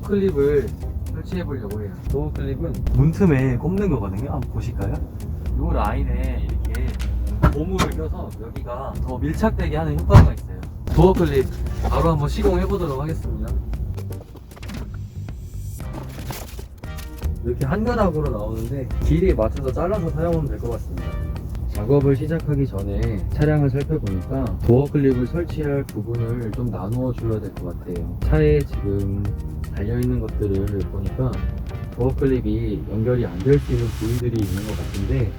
도어 클립을 설치해 보려고 해요. 도어 클립은 문틈에 꼽는 거거든요. 한번 보실까요? 이 라인에 이렇게 고무를 껴서 여기가 더 밀착되게 하는 효과가 있어요. 도어 클립 바로 한번 시공해 보도록 하겠습니다. 이렇게 한 가닥으로 나오는데 길이에 맞춰서 잘라서 사용하면 될 것 같습니다. 작업을 시작하기 전에 차량을 살펴보니까 도어 클립을 설치할 부분을 좀 나누어 줘야 될 것 같아요. 차에 지금 달려있는 것들을 보니까 도어 클립이 연결이 안 될 수 있는 부위들이 있는 것 같은데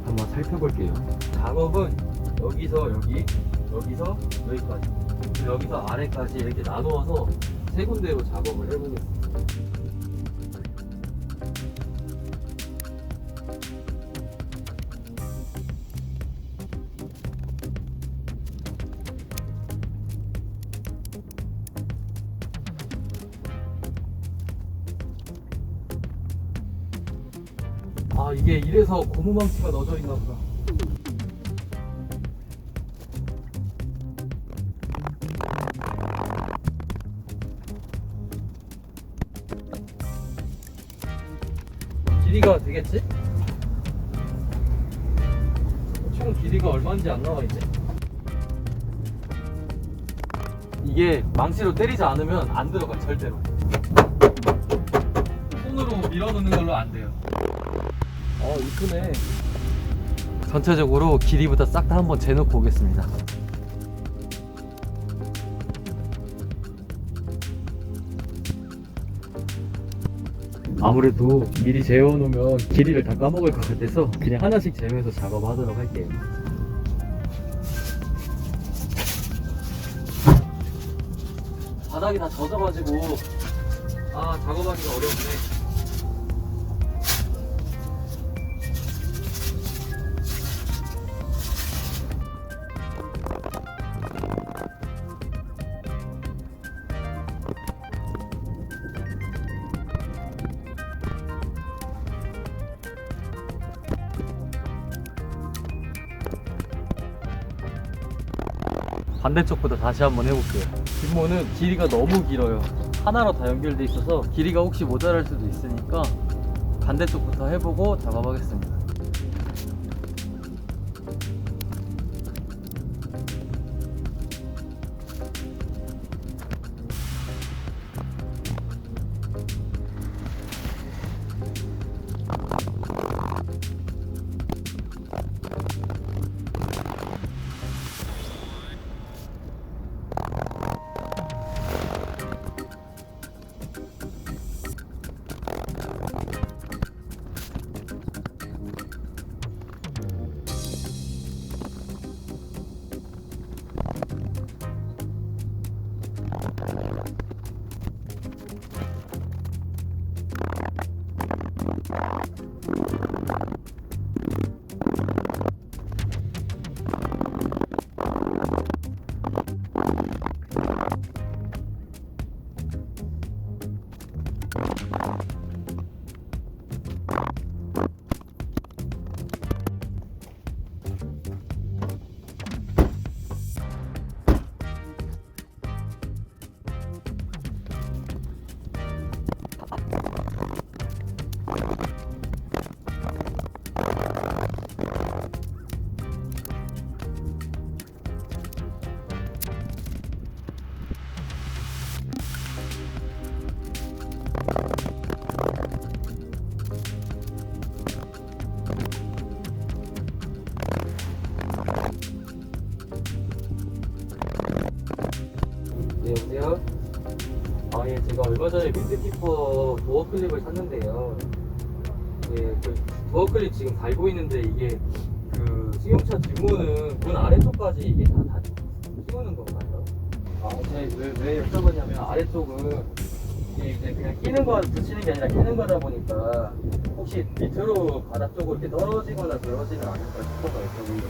한번 살펴볼게요. 작업은 여기서 여기, 여기서 여기까지, 여기서 아래까지 이렇게 나누어서 세 군데로 작업을 해보겠습니다. 아, 이게 이래서 고무망치가 넣어져 있나 보다. 길이가 되겠지? 총 길이가 얼마인지 안 나와 있네. 이게 망치로 때리지 않으면 안 들어가요, 절대로. 손으로 밀어넣는 걸로 안 돼요. 이쁘네. 전체적으로 길이부터 싹 다 한번 재놓고 오겠습니다. 아무래도 미리 재워놓으면 길이를 다 까먹을 것 같아서 그냥 하나씩 재면서 작업하도록 할게요. 바닥이 다 젖어가지고 작업하기가 어려운데, 반대쪽부터 다시 한번 해볼게요. 뒷모는 길이가 너무 길어요. 하나로 다 연결돼 있어서 길이가 혹시 모자랄 수도 있으니까 반대쪽부터 해보고 작업하겠습니다. 네, 여보세요? 예, 제가 얼마 전에 윈드키퍼 도어 클립을 샀는데요. 예, 그 도어 클립 지금 달고 있는데 이게 그 승용차 뒷문은 문 아래쪽까지 이게 다 씌우는 건가요? 왜 여쭤보냐면 아래쪽은 이게 이제 그냥 끼는 거 붙이는 게 아니라 끼는 거다 보니까 혹시 밑으로 바닥 쪽으로 이렇게 떨어지거나 그러지는 않을까 싶어서 여쭤보는.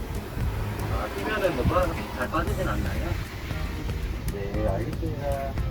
끼면은 뭐 잘 빠지진 않나요? 네, 알겠습니다.